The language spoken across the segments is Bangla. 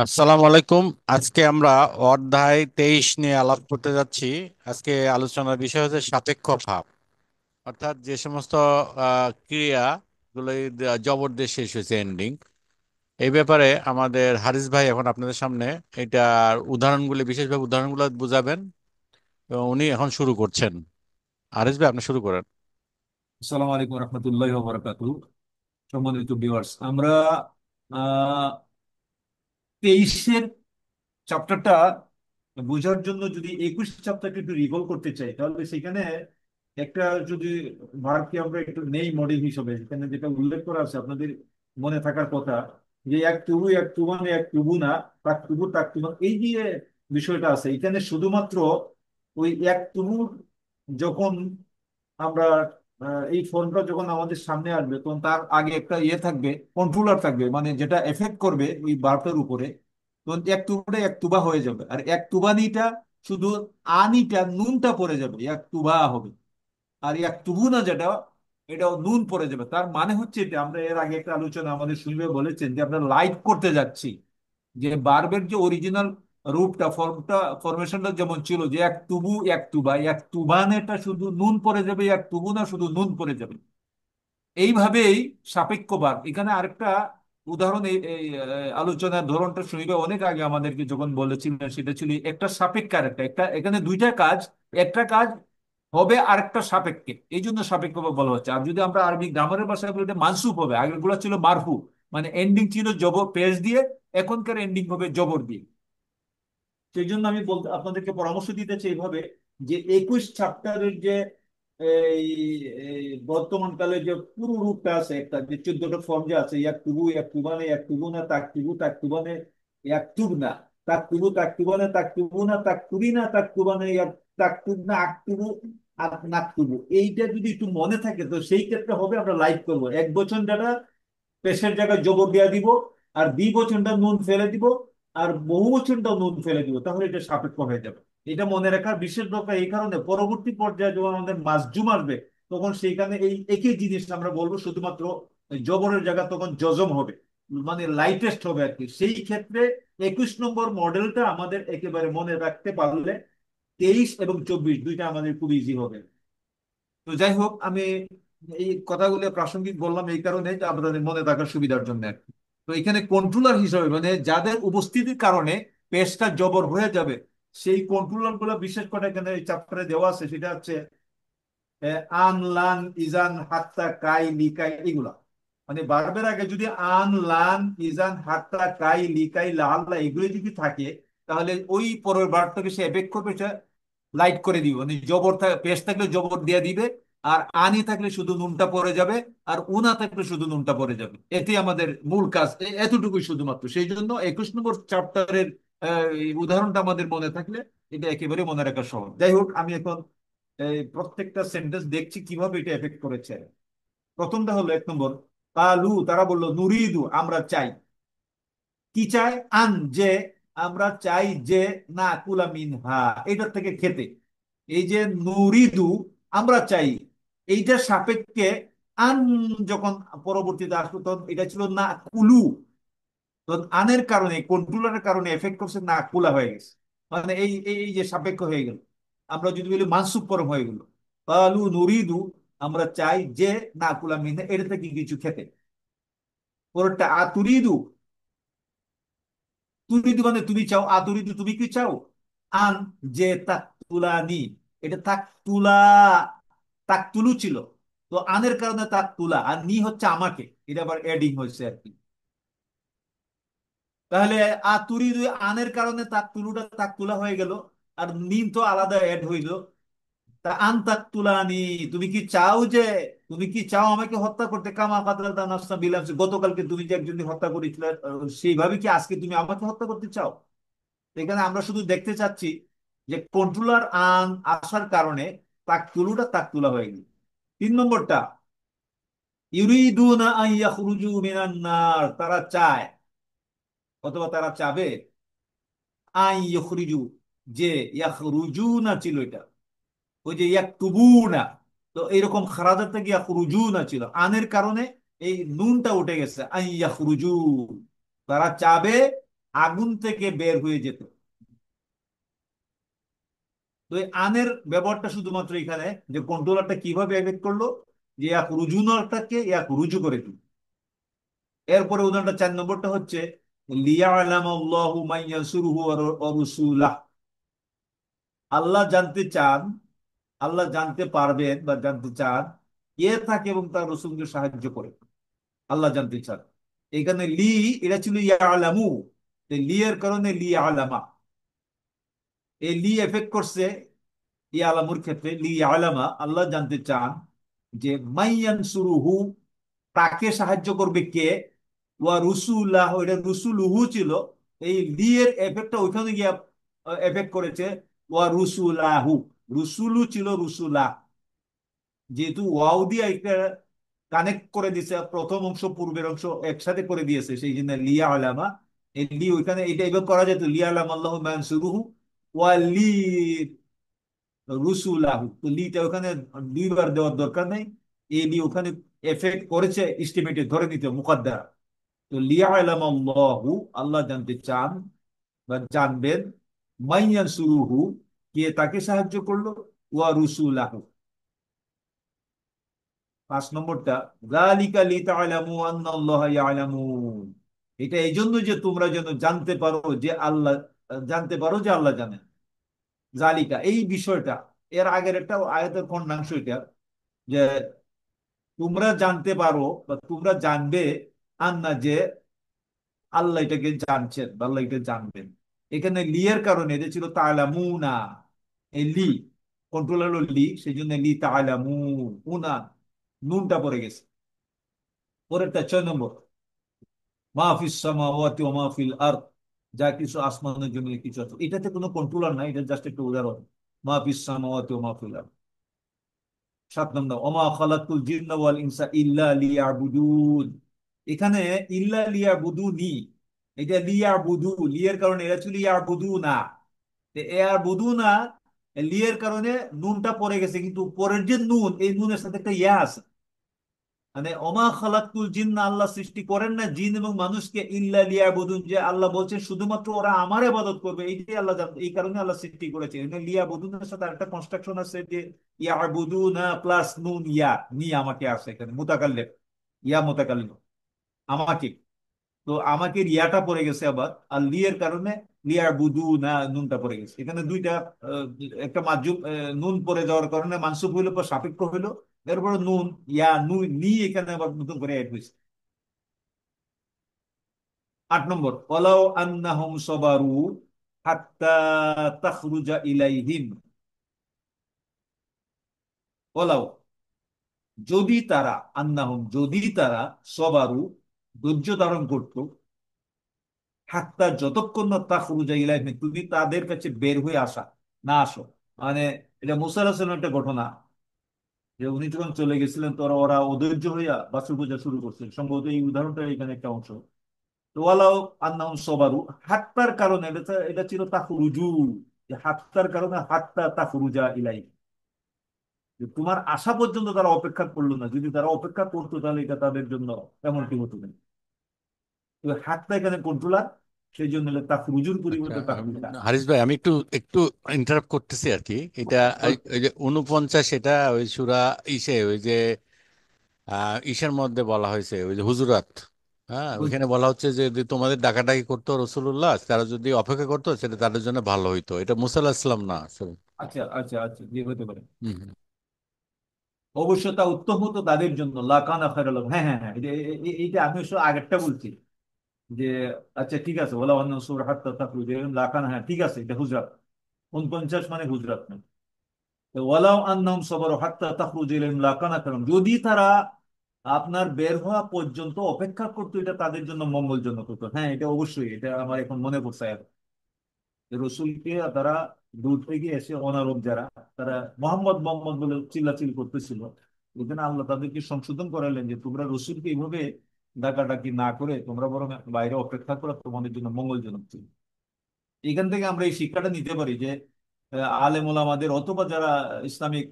আসসালামু আলাইকুম। আজকে আমরা অধ্যায় 23 নিয়ে আলাপ করতে যাচ্ছি। আজকে আলোচনার বিষয় হচ্ছে সাপেক্ষ ভাব, অর্থাৎ যে সমস্ত ক্রিয়াগুলো জবর দিয়ে শেষ হয়েছে, এন্ডিং। এই ব্যাপারে আমাদের হারিস ভাই এখন আপনাদের সামনে এটার উদাহরণগুলি, বিশেষভাবে উদাহরণগুলো বুঝাবেন এবং উনি এখন শুরু করছেন। হারিস ভাই, আপনি শুরু করেন। আসসালামু আলাইকুম রহমতুল্লাহ বরকাতু। সম্মানিত ভিউয়ার্স, আমরা আহ 23-এর চ্যাপ্টারটা বোঝার জন্য যদি 21 চ্যাপ্টারটা একটু রিকল করতে চাই, তাহলে সেখানে একটা যদি ভার্বকে আমরা একটু নেই মডেল হিসেবে, সেখানে যেটা উল্লেখ করা আছে আপনাদের মনে থাকার কথা, যে এক তুবু এক তুবানে এক তুবু না, তাক তুবু তাক তুবান, এই যে বিষয়টা আছে এখানে শুধুমাত্র ওই এক তুবুর যখন আমরা এই ফোনটা যখন আমাদের সামনে আসবে তখন তার আগে একটা ইয়ে থাকবে, কন্ট্রোলার থাকবে, মানে যেটা এফেক্ট করবে ওই বাল্বটার উপরে। তখন এক তুবাটা এক তুবা হয়ে যাবে, আর এক তুবানিটা শুধু আনিটা নুনটা পড়ে যাবে, এক তুবা হবে। আর এক তুবু না যেটা, এটাও নুন পড়ে যাবে। তার মানে হচ্ছে এটা, আমরা এর আগে একটা আলোচনা আমাদের শুনবে বলেছেন যে আমরা লাইট করতে যাচ্ছি, যে বার্বের যে অরিজিনাল রূপটা, ফরমেশনটা যেমন ছিল, যে এক তুবু এক তুবা, এক তুবানেটা শুধু নুন পড়ে যাবে, এক তুবু না শুধু নুন পড়ে যাবে। এইভাবেই সাপেক্ষবাদ এখানে আরেকটা উদাহরণ, এই এই, আলোচনার ধরনটা শুনবে অনেক আগে আমাদেরকে যখন বলেছিলেন, সেটা ছিল একটা সাপেক্ষ আর একটা একটা এখানে দুইটা কাজ, একটা কাজ হবে আরেকটা সাপেক্ষে, এই জন্য সাপেক্ষভাবে বলা হচ্ছে। আর যদি আমরা আরবি গ্রামারের ভাষায় বলি, এটা মানসুব হবে। আগেরগুলো ছিল মারফু, মানে এন্ডিং ছিল জবর পেশ দিয়ে, এখনকার এন্ডিং হবে জবর দিয়ে। সেই জন্য আমি বলতে আপনাদেরকে পরামর্শ দিতে চাই এইভাবে, যে 21 চ্যাপ্টারের যে এই এই বর্তমানকালে যে পুরো রূপটা আছে, একটা যে 14টা ফর্ম যে আছে, এক তুবু এক তুবানে এক তুবু না, তাক তুবু তাক তুবানে এক তুব না, তাক তুবু তাক তুবানে তাক তুবু না, তাক তুবি না তাক তুবানে এক তাক তুব না, আক তুবু আক নাক তুবু, এইটা যদি একটু মনে থাকে তো সেই ক্ষেত্রে হবে আমরা লাইক করবো। এক বচন যেটা পেশের জায়গায় জবর দেওয়া দিব, আর দ্বিবচনটা নুন ফেলে দিব, আর বহু বচনটা নুন ফেলে দিব, তাহলে এটা সাপেক্ষ হয়ে যাবে। এটা মনে রাখার বিশেষ দরকার এই কারণে, পরবর্তী পর্যায়ে যখন আমাদের মাজজুম আসবে তখন সেইখানে এই একই জিনিস আমরা বলবো, শুধুমাত্র জবরের জায়গা তখন জজম হবে, মানে লাইটেস্ট হবে আর কি। সেই ক্ষেত্রে 21 নম্বর মডেলটা আমাদের একেবারে মনে রাখতে পারলে 23 এবং 24 দুইটা আমাদের খুব ইজি হবে। তো যাই হোক, আমি এই কথাগুলো প্রাসঙ্গিক বললাম এই কারণে যে আপনাদের মনে থাকার সুবিধার জন্য আর কি। তো এখানে কন্ট্রোলার হিসেবে, মানে যাদের উপস্থিতির কারণে পেশটা জবর হয়ে যাবে, সেই কন্ট্রোলার গুলো বিশেষ করে এখানে এই চ্যাপ্টারে দেওয়া আছে। সেটা হচ্ছে আন লান ইজান হাত্তা কাই লিকাই, এগুলা মানে বারবার আগে যদি আন লান ইজান হাত্তা কাই লিকাই লাল্লা এগুলো যদি থাকে, তাহলে ওই পরের বারটাকে সে এফেক্ট করবে, লাইট করে দিবে। মানে জবর পেশ থাকলে জবর দিয়ে দিবে, আর আনি থাকলে শুধু নুনটা পড়ে যাবে, আর উনা থাকলে শুধু নুনটা পড়ে যাবে। এটি আমাদের মূল কাজ, এতটুকুই শুধুমাত্র। সেই জন্য 21 নম্বর চ্যাপ্টারের এই উদাহরণটা আমাদের মনে থাকলে এটা একেবারে মনে রাখা সহজ। যাই হোক, আমি এখন এই প্রত্যেকটা সেন্টেন্স দেখছি কিভাবে এটা এফেক্ট করেছে। প্রথমটা হলো 1 নম্বর, কালু তারা বললো, নুরিদু আমরা চাই। কি চাই? আন যে, আমরা চাই যে, না কুলা মিনহা এটার থেকে খেতে। এই যে নুরিদু আমরা চাই, এইটার সাপেক্ষে আন যখন পরবর্তীতে আসলো তখন এটা ছিল না কুলু। তখন আনের কারণে, কন্ট্রোলারের কারণে এফেক্ট করছে, না কুলা হয়ে গেছে। মানে এই এই এই যে সাপেক্ষ হয়ে গেল। আমরা যদি বলি মানসুব ফরম হয়ে গেল, কালু নুরিদু আমরা চাই যে, না কুলা মিনহা এটা থেকে কিছু খেতে। পরেরটা আতুরিদু, তুরিদু মানে তুমি চাও, আতুরিদু তুমি কি চাও। আন যে তাক তুলানি, এটা তাক তুলা, তাক তুলু ছিল। তো আনের কারণে তাক তুলা, আর নি হচ্ছে আমাকে, এটা আবার এডিং হয়েছে আর কি। তাহলে তুরিদু আনের কারণে তাক তুলুটা তাক তুলা হয়ে গেল, আর নি তো আলাদা এড হইল। তা আন তাক তুলানি, তুমি কি চাও যে, তুমি কি চাও আমাকে হত্যা করতে, কামা কাতলাতা নাফসা বিলামসি, গতকালকে তুমি যে একজনকে হত্যা করেছিলে, সেইভাবে কি আজকে তুমি আমাকে হত্যা করতে চাও। এখানে আমরা শুধু দেখতে চাচ্ছি যে কন্ট্রোলার আন আসার কারণে তাকতুলুটা তাকতুলা হয়ে গেল। 3 নম্বরটা, ইউরিদুনা আন ইয়াখরুজু মিনান নার তারা চায়, অথবা তারা চাবে, আন ইয়াখরুজু যে, ইয়াখরুজুনা ছিল এটা, ওই যে ইয়াকতুবুনা, তো এইরকম খারাজার থেকে ইয়াখরুজুনা ছিল, আনের কারণে এই নুনটা উঠে গেছে, আন ইয়াখরুজু তারা চাবে, আগুন থেকে বের হয়ে যেত। তো এই আনের ব্যবহারটা শুধুমাত্র এখানে, যে কন্ট্রোলারটা কিভাবে এফেক্ট করলো, যে এক রুজুনটাকে এক রুজু করে দিল। এরপরে উদাহরণটা 4 নম্বরটা হচ্ছে লিয়ালামাল্লাহু মান ইয়ানসুরুহু ওয়া রুসুলাহ। আল্লাহ জানতে চান, আল্লাহ জানতে পারবেন বা জানতে চান কে থাকে এবং তার রসুলকে সাহায্য করে। আল্লাহ জানতে চান। এখানে লি, এটা ছিল ইয়ালামু, লি এর কারণে লি আলামা, এই লি এফেক্ট করছে ইয়ালামুর ক্ষেত্রে। লি আলামা, আল্লাহ জানতে চান যে মাইয়ান সুরুহু, তাকে সাহায্য করবে কে, ওয়া রুসুলাহ, এটা রুসুলুহু ছিল, এই লি এর এফেক্টটা ওইখানে গিয়ে এফেক্ট করেছে ওয়া রুসুলাহু। রুসুলু ছিল রুসুলাহ, যেহেতু ওয়াও দিয়ে একটা কানেক্ট করে দিয়েছে, প্রথম অংশ পূর্বের অংশ একসাথে করে দিয়েছে, সেই জন্য লিয়া আলামা। এই লি ওইখানে এটা এভাবে করা যেত, লিয়া আলাম আল্লাহ মানসুরুহু ওয়া লি রুসুলাহু। তো লিটা ওখানে দুইবার দেওয়ার দরকার নেই, এই লি ওখানে এফেক্ট করেছে, এস্টিমেটে ধরে নিতে মুকদ্দার। তো লিয়া আলাম আল্লাহু, আল্লাহ জানতে চান বা জানবেন, মাইয়ান সুরুহু, কে তাকে সাহায্য করলো, ওয়া রুসুলাহু। 5 নম্বরটা যালিকা লিতা'লামু আন্নাল্লাহা ইয়ালামু, এটা এই জন্য যে তোমরা যেন জানতে পারো যে আল্লাহ, জানতে পারো যে আল্লাহ জানেন। জালিকা, এই বিষয়টা এর আগের একটা আয়াতের খন্ডাংশ এটা, যে তোমরা জানতে পারো বা তোমরা জানবে, আন্না, যে আল্লাহ এটাকে জানছেন বা আল্লাহ এটা জানবেন। এখানে লি এর কারণে এটা ছিল তা'লামুনা, এই লি কন্ট্রোল হলো লি, সেই জন্য লি তা'লামু উনা, নুনটা পড়ে গেছে। পরেরটা 6 নম্বর, মাহফিস সামাওয়াতি ওয়া মাহফিল আরদ, যা কিছু আসমানের জন্য কিছু আছে, এটাতে কোনো কন্ট্রোলার নাই, এটা জাস্ট একটা উদাহরণ। মাহফিস সামাওয়াতি ওয়া মাহফিল আরদ। 7 নম্বর, ওমা খালাকুল জিন্না ওয়াল ইনসা ইল্লা লিয়াবুদুন। এখানে ইল্লা লিয়াবুদুনি, এটা লিয়াবুদু, লিয়ের কারণে এরা ছিল ইয়াবুদু না, ইয়াবুদু না, লিয়ের কারণে নুনটা পড়ে গেছে, কিন্তু পরের যে নুন, এই নুনের সাথে একটা ইয়া আছে। মানে ওমা খালাকুল জিন্না, আল্লাহ সৃষ্টি করেন না জিন এবং মানুষকে ইল্লা লিয়াবুদুন, যে আল্লাহ বলছেন শুধুমাত্র ওরা আমার ইবাদত করবে, এইটাই আল্লাহ জানেন, এই কারণে আল্লাহ সৃষ্টি করেছে। এখানে লিয়াবুদুনের সাথে আরেকটা কনস্ট্রাকশন আছে, যে ইয়াবুদুনা প্লাস নুন ইয়া, নি আমাকে আছে এখানে মুতাকাল্লিম, ইয়া মুতাকাল্লিম আমাকে। তো আমাকে রিয়াটা পড়ে গেছে আবার, আর লিয়ের কারণে লিয়াবুদু না, নুনটা পড়ে গেছে এখানে দুইটা। আহ, একটা মাজুব, নুন পড়ে যাওয়ার কারণে মানসুব হইলো বা সাপেক্ষ হইলো, এরপর নুন ইয়া নুন নি এখানে আবার নতুন করে অ্যাড হয়েছে। 8 নম্বর, ওয়ালাউ আন্নাহুম সাবারু হাত্তা তাখরুজা ইলাইহিম। ওয়ালাউ, যদি তারা, আন্নাহুম যদি তারা, সবারু ধৈর্য ধারণ করতো, হাত্তা যতক্ষণ না তাখরুজা ইলাইহিম, তুমি তাদের কাছে বের হয়ে আসা, না আসো। মানে এটা মুসা আলাইহিস সালামের একটা ঘটনা, যে উনি যখন চলে গেছিলেন, তো ওরা অধৈর্য হইয়া বাছুর পূজা শুরু করছিলেন, সম্ভবত এই উদাহরণটা এখানে একটা অংশ। তো ওয়ালাউ আন্নাহুম সবারু, হাত্তার কারণে, এটা ছিল তাখরুজু, যে হাত্তার কারণে হাত্তা তাখরুজা ইলাই, যে তোমার আসা পর্যন্ত তারা অপেক্ষা করলো না, যদি তারা অপেক্ষা করতো তাহলে এটা তাদের জন্য এমনটি হতো না। তো হাতটা এখানে কন্ট্রোলার, সেই জন্য তাখরুজুর আচ্ছা, পরিবর্তে তাখরুজা। হারিস ভাই, আমি একটু একটু ইন্টারাপ্ট করতেছি আর কি। এটা ওই যে 49, এটা ওই সূরা ইসে, ওই যে ইসের মধ্যে বলা হয়েছে, ওই যে হুজুরাত। হ্যাঁ, ওইখানে বলা হচ্ছে যে যদি তোমাদের ডাকাডাকি করতো রসুল্লাহ, তারা যদি অপেক্ষা করতো সেটা তাদের জন্য ভালো হইতো। এটা মুসা আলাহিসাল্লাম না আসলে। আচ্ছা আচ্ছা আচ্ছা, যে হতে পারে। হুম হুম। অবশ্য তা উত্তম হতো তাদের জন্য, লাকানা খায়রাল লাহুম। হ্যাঁ হ্যাঁ হ্যাঁ, এইটা আমি অবশ্য আগেরটা বলছি, যে আচ্ছা ঠিক আছে, ওলা অন্য সুর হাত্তা তাখরুজা ইলাইহিম লাকানা, হ্যাঁ ঠিক আছে, এটা হুজরাত 49 মানে হুজরাত না। তো ওয়ালাউ আন্নাহুম সাবারু হাত্তা তাখরুজা ইলাইহিম লাকানা খায়রান, যদি তারা আপনার বের হওয়া পর্যন্ত অপেক্ষা করতো, এটা তাদের জন্য মঙ্গলজনক হতো। হ্যাঁ, এটা অবশ্যই, এটা আমার এখন মনে পড়ছে আর। রসুলকে তারা দূর থেকে এসে অনারব যারা, তারা মোহাম্মদ মোহাম্মদ বলে চিল্লাচিল্লি করতেছিল, এখানে আল্লাহ তাদেরকে সংশোধন করালেন, যে তোমরা রসুলকে এইভাবে ডাকাডাকি না করে তোমরা বরং বাইরে অপেক্ষা করো, তোমাদের জন্য মঙ্গলজনক ছিল। এখান থেকে আমরা এই শিক্ষাটা নিতে পারি যে আলেম ওলামাদের অথবা যারা ইসলামিক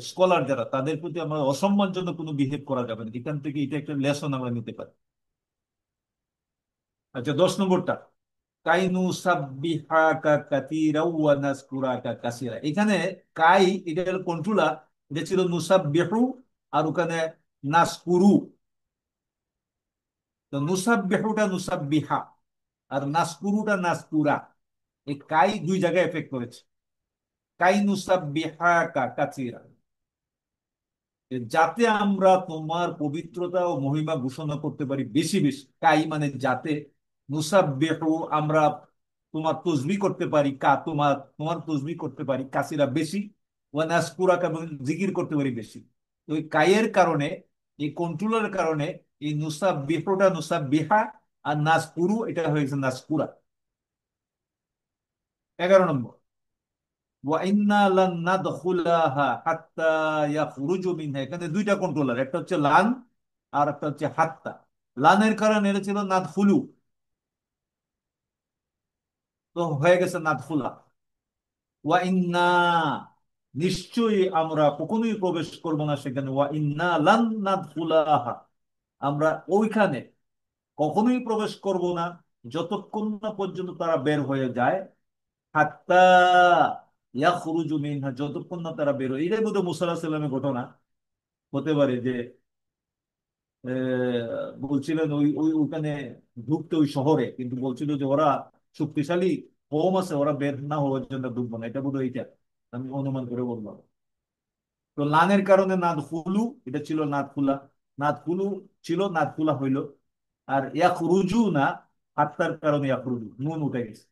স্কলার যারা, তাদের প্রতি আমরা অসম্মানজনক কোনো বিহেভ করা যাবে না। এখান থেকে এটা একটা লেসন আমরা নিতে পারি। আচ্ছা, 10 নম্বরটা, কাইনু সাব্বিহাকা কাতীরা ওয়া নাযকুরাকা কাসীরা। এখানে কাই, এটা হলো কন্ট্রোলার, এটা ছিল নুসাব্বিহু, আর ওখানে নাসকুরু। তো নুসাব্বিহুটা নুসাব্বিহা, আর নাসকুরুটা নাসকুরা। এই কাই দুই জায়গায় এফেক্ট করেছে। কাই নুসাব্বিহাকা কাসীরা, যাতে আমরা তোমার পবিত্রতা ও মহিমা ঘোষণা করতে পারি বেশি বেশি। কাই মানে যাতে, নুসাব্বিহু আমরা তোমার তসবিহ করতে পারি, তোমার তোমার তসবিহ করতে পারি কাসিরা বেশি, ওয়া নাযকুরাকা এবং জিকির করতে পারি বেশি। তো এই কাইয়ের কারণে, এই কন্ট্রোলের কারণে, এই নুসাব্বিহুটা নুসাব্বিহা, আর নাযকুরু এটা হয়েছে নাযকুরা। 11 নম্বর, ওয়া ইন্না লান নাদখুলাহা হাত্তা ইয়াখরুজু মিনহা। এখানে দুইটা কন্ট্রোলার, একটা হচ্ছে লান আর একটা হচ্ছে হাত্তা। লানের কারণে এটা ছিল নাদখুলু, তো হয়ে গেছে নাদখুলা। ওয়া ইন্না, নিশ্চয়ই আমরা কখনোই প্রবেশ করব না সেখানে। ওয়া ইন্না লান নাদখুলাহা, আমরা ওইখানে কখনোই প্রবেশ করব না যতক্ষণ না পর্যন্ত তারা বের হয়ে যায়। হাত্তা ইয়াখরুজু মিনহা, যতক্ষণ না তারা বের হয়। এটাই বোধহয় মুসা আলাইহিস সালামের ঘটনা। হতে পারে যে বলছিলেন ওই ওই ওখানে ঢুকতে ওই শহরে, কিন্তু বলছিল যে ওরা শক্তিশালী কম আছে, ওরা বের না হওয়ার জন্য ঢুকবো না। এটা বোধহয় এইটা আমি অনুমান করে বললাম। তো লানের কারণে নাদখুলু, এটা ছিল নাদখুলা। নাদখুলু ছিল, নাদখুলা হইলো। আর ইয়াখরুজু না, আত্মার কারণে ইয়াখরুজু, নুন উঠে গেছে।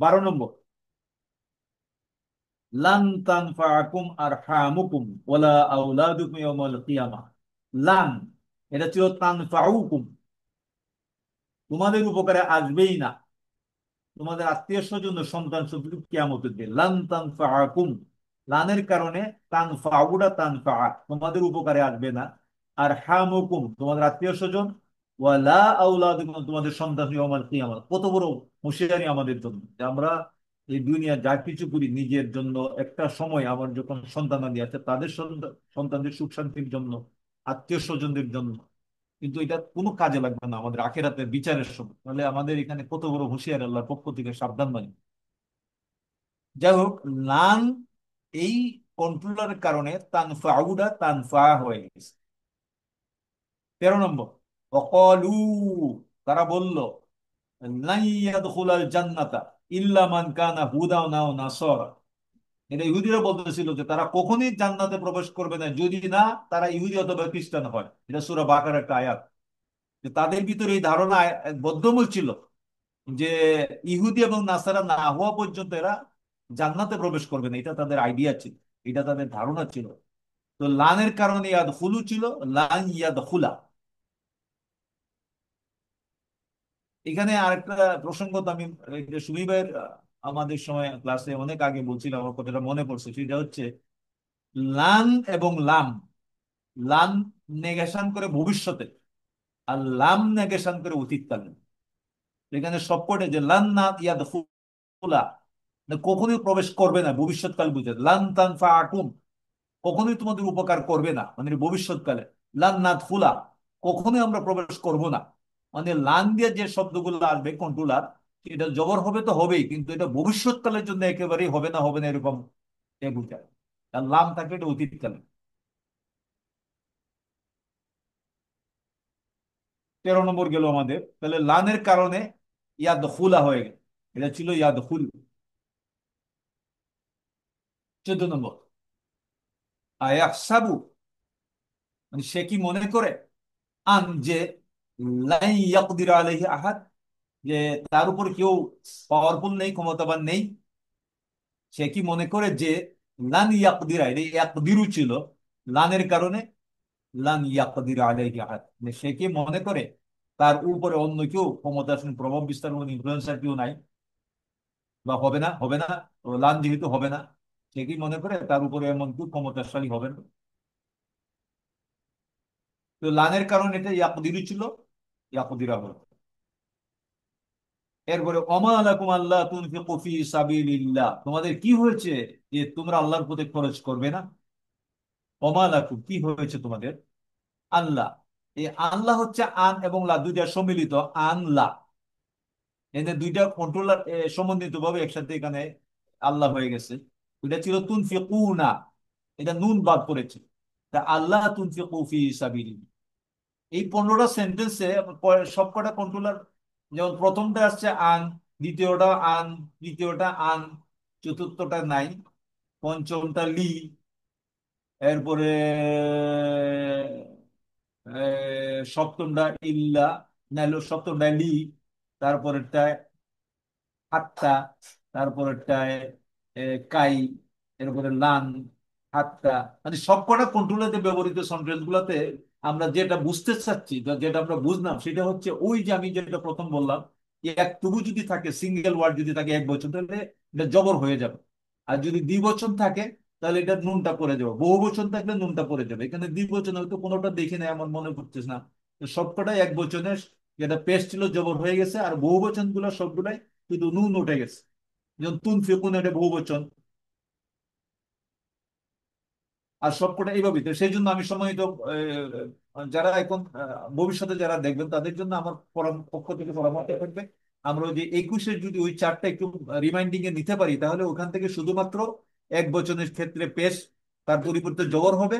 12 নম্বর, লান তানফাআকুম আরহামুকুম ওয়ালা আওলাদুকুম ইয়াউমাল কিয়ামাহ। লান, এটা ছিল তানফাউকুম, তোমাদের উপকারে আসবেই না, তোমাদের আত্মীয় স্বজন সন্তান সন্ততি কিয়ামতের দিন। লান তানফাআকুম, লানের কারণে তানফাউডা তানফা, তোমাদের উপকারে আসবে না। আর হামুকুম, তোমাদের আত্মীয় স্বজন, ওয়ালা আউলাদুকুম, তোমাদের সন্তান ইয়াউমাল কিয়ামাহ। কত বড় হুঁশিয়ারি আমাদের জন্য যে আমরা এই দুনিয়া যা কিছু করি নিজের জন্য, একটা সময় আমার যখন সন্তানাদি আছে তাদের সন্তানদের সুখ শান্তির জন্য, আত্মীয় স্বজনদের জন্য, কিন্তু এটা কোনো কাজে লাগবে না আমাদের আখিরাতের বিচারের সময়। তাহলে আমাদের এখানে কত বড় হুঁশিয়ার আল্লাহর পক্ষ থেকে, সাবধান বাণী। যাই হোক, লান এই কন্ট্রোলারের কারণে তানফাউডা তানফা হয়ে গেছে। 13 নম্বর, অকলু, তারা বলল, লাই ইয়াদখুলাল জান্নাতা ইল্লা মান কানা হুদাওয়া আও নাসারা। এটা ইহুদিরা বলতেছিল যে তারা কখনোই জান্নাতে প্রবেশ করবে না যদি না তারা ইহুদি অথবা খ্রিস্টান হয়। এটা সূরা বাকারার একটা আয়াত। যে তাদের ভিতরে এই ধারণা বদ্ধমূল ছিল যে ইহুদি এবং নাসারা না হওয়া পর্যন্ত এরা জান্নাতে প্রবেশ করবে না। এটা তাদের আইডিয়া ছিল, এটা তাদের ধারণা ছিল। তো লানের কারণে ইয়াদ হুলু ছিল, লান ইয়াদ হুলা। এখানে আরেকটা প্রসঙ্গ তো আমি এই যে সুমি ভাইয়ের আমাদের সময় ক্লাসে অনেক আগে বলছিলাম, আমার কথাটা মনে পড়ছে। সেটা হচ্ছে লান এবং লাম। লান নেগেশন করে ভবিষ্যতে, আর লাম নেগেশন করে অতীতকালে। এখানে সবকটে যে লান না ইয়াদ হুলা, কখনোই প্রবেশ করবে না, ভবিষ্যৎকাল বুঝে। লান তানফাআকুম, কখনোই তোমাদের উপকার করবে না মানে ভবিষ্যৎকালে। লান নাদখুলা, কখনোই আমরা প্রবেশ করব না। মানে লান দিয়ে যে শব্দগুলো আসবে কন্ট্রোলার, এটা জবর হবে তো হবেই, কিন্তু এটা ভবিষ্যৎকালের জন্য একেবারেই হবে না, হবে না এরকম এ বুঝায়। আর লাম থাকে এটা অতীতকালে। 13 নম্বর গেল আমাদের। তাহলে লানের কারণে ইয়াদ খুলা হয়ে গেল, এটা ছিল ইয়াদ খুল। 14 নম্বর, আয়াহসাবু, মানে সে কি মনে করে, আন যে, লাই ইয়াকদির আলাইহি আহাদ, যে তার উপর কেউ পাওয়ারফুল নেই, ক্ষমতাবান নেই। সে কি মনে করে যে লান ইয়াকদিরা, এটা ইয়াকদিরু ছিল লানের কারণে, লান ইয়াকদির আলাইহি আহাদ, মানে সে কি মনে করে তার উপরে অন্য কেউ ক্ষমতাসীন, প্রভাব বিস্তার কোনো ইনফ্লুয়েন্সার কেউ নাই, বা হবে না, হবে না। তো লান যেহেতু হবে না, সে কি মনে করে তার উপরে এমন কেউ ক্ষমতাশালী হবে না। তো লানের কারণে এটা ইয়াকদিরু ছিল, ইয়াকদিরা হলো। এরপরে অমা লাকুম আল্লাহ তুনফিকু ফি সাবিলিল্লাহ, তোমাদের কি হয়েছে যে তোমরা আল্লাহর পথে খরচ করবে না। অমা লাকুম, কি হয়েছে তোমাদের। আল্লাহ, এই আল্লাহ হচ্ছে আন এবং লা দুইটা সম্মিলিত। আন লা, এতে দুইটা কন্ট্রোলার সমন্বিত ভাবে একসাথে এখানে আল্লাহ হয়ে গেছে। এটা ছিল তুনফিকুনা, এটা নুন বাদ পড়েছে, তা আল্লাহ তুনফিকু ফি সাবিলিল্লাহ। এই 15টা সেন্টেন্সে সবকটা কন্ট্রোলার, যেমন প্রথমটা আসছে আন, দ্বিতীয়টা আন, তৃতীয়টা আন, চতুর্থটা নাই, পঞ্চমটা লি, এরপরে সপ্তমটা ইল্লা, নাইলো সপ্তমটা লি, তারপরেরটা হাত্তা, তারপরেরটায় কাই, এরপরে লান, হাত্তা। মানে সবকটা কন্ট্রোলারে ব্যবহৃত সেন্টেন্স গুলাতে আমরা যেটা বুঝতে চাচ্ছি বা যেটা আমরা বুঝলাম সেটা হচ্ছে ওই যে আমি যেটা প্রথম বললাম, একটুকু যদি থাকে, সিঙ্গেল ওয়ার্ড যদি থাকে এক বচন, তাহলে এটা জবর হয়ে যাবে। আর যদি দ্বিবচন থাকে তাহলে এটা নুনটা পড়ে যাবে, বহু বচন থাকলে নুনটা পড়ে যাবে। এখানে দ্বিবচন হয়তো কোনোটা দেখি না, আমার মনে পড়তেছে না। তো সবকটাই এক বচনের, যেটা পেশ ছিল জবর হয়ে গেছে, আর বহু বচন গুলো সবগুলাই শুধু নুন উঠে গেছে। যেমন তুন ফিকুন, এটা বহু বচন। আর সবকটা এইভাবেই তো, সেই জন্য আমি সম্মানিত যারা এখন ভবিষ্যতে যারা দেখবেন তাদের জন্য আমার পক্ষ থেকে পরামর্শ থাকবে, আমরা ওই যে 21-এর যদি ওই চারটা একটু রিমাইন্ডিং এ নিতে পারি, তাহলে ওখান থেকে শুধুমাত্র এক বচনের ক্ষেত্রে পেশ, তার পরিবর্তে জবর হবে।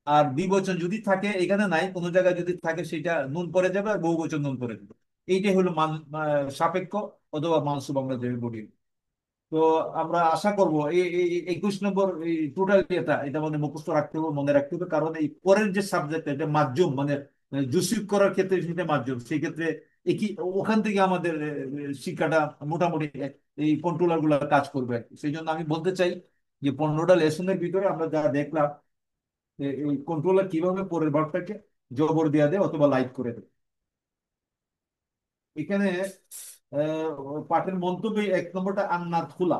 আর দ্বিবচন যদি থাকে, এখানে নাই কোনো জায়গায় যদি থাকে, সেটা নুন পড়ে যাবে, আর বহু বচন নুন পড়ে যাবে। এইটাই হলো সাপেক্ষ অথবা মানসুব আমরা যেটা বলি। তো আমরা আশা করব এই 21 নম্বর এই টোটাল এটা মানে মুখস্থ রাখতে হবে, মনে রাখতে হবে, কারণ এই পরের যে সাবজেক্ট এটা মাধ্যম মানে জুসিফ করার ক্ষেত্রে সেটা মাধ্যম, সেই ক্ষেত্রে একই ওখান থেকে আমাদের শিক্ষাটা মোটামুটি এই কন্ট্রোলার গুলা কাজ করবে আর কি। সেই জন্য আমি বলতে চাই যে 15টা লেসনের ভিতরে আমরা যা দেখলাম, এই কন্ট্রোলার কিভাবে পরের ভার্বটাকে জবর দেয়া দেয় অথবা লাইট করে দেয়। এখানে পাঠের মন্তব্যে 1 নম্বরটা আন্নাত খোলা,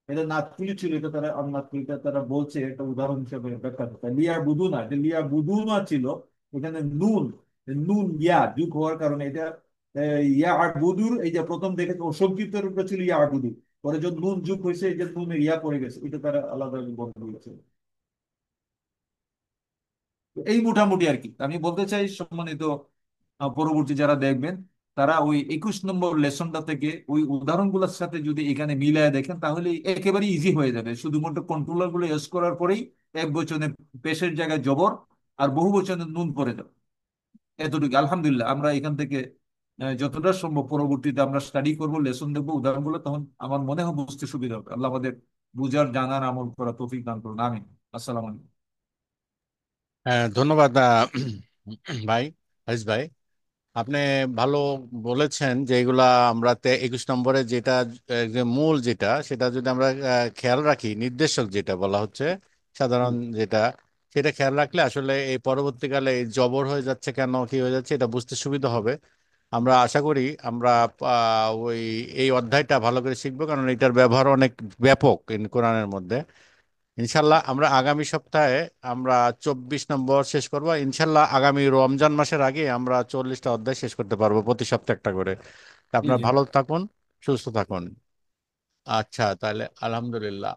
এটা নাতকুলি ছিল, এটা তারা নাতকুলিটা তারা বলছে একটা উদাহরণ হিসেবে ব্যাখ্যা করতে। লিয়া বুদুনা, এটা লিয়া বুদুনা ছিল, এখানে নুন, নুন ইয়া যুগ হওয়ার কারণে এটা ইয়া আর বুদুর, এই যে প্রথম দেখেছে অসংকৃত রূপে ছিল ইয়া আর বুদুর, পরে যখন নুন যুগ হয়েছে এই যে নুনের ইয়া পড়ে গেছে, এটা তারা আলাদা বর্ণনা দিয়েছে। তো এই মোটামুটি আর কি আমি বলতে চাই। সম্মানিত পরবর্তী যারা দেখবেন, তারা ওই 21 নম্বর লেসনটা থেকে ওই উদাহরণগুলোর সাথে যদি এখানে মিলায় দেখেন, তাহলে একেবারে ইজি হয়ে যাবে। শুধুমাত্র কন্ট্রোলার গুলো ইউজ করার পরেই এক বচনে পেশের জায়গায় জবর, আর বহু বচনে নুন পড়ে যাবে। এতটুকু আলহামদুলিল্লাহ আমরা এখান থেকে যতটা সম্ভব পরবর্তীতে আমরা স্টাডি করবো, লেসন দেখবো, উদাহরণগুলো, তখন আমার মনে হয় বুঝতে সুবিধা হবে। আল্লাহ আমাদের বুঝার, জানার, আমল করা তৌফিক দান করুন, আমিন। আসসালামু আলাইকুম। হ্যাঁ, ধন্যবাদ ভাই, হারিস ভাই। আপনি ভালো বলেছেন যে এগুলা আমরা 21 নম্বরে যেটা যে মূল যেটা সেটা যদি আমরা খেয়াল রাখি, নির্দেশক যেটা বলা হচ্ছে সাধারণ যেটা, সেটা খেয়াল রাখলে আসলে এই পরবর্তীকালে এই জবর হয়ে যাচ্ছে কেন, কি হয়ে যাচ্ছে, এটা বুঝতে সুবিধা হবে। আমরা আশা করি আমরা ওই এই অধ্যায়টা ভালো করে শিখবো, কারণ এটার ব্যবহার অনেক ব্যাপক কোরআনের মধ্যে। ইনশাল্লাহ আমরা আগামী সপ্তাহে আমরা 24 নম্বর শেষ করব। ইনশাল্লাহ আগামী রমজান মাসের আগে আমরা 40টা অধ্যায় শেষ করতে পারবো, প্রতি সপ্তাহে একটা করে। তা জি আপনারা জি। ভালো থাকুন, সুস্থ থাকুন। আচ্ছা, তাহলে আলহামদুলিল্লাহ।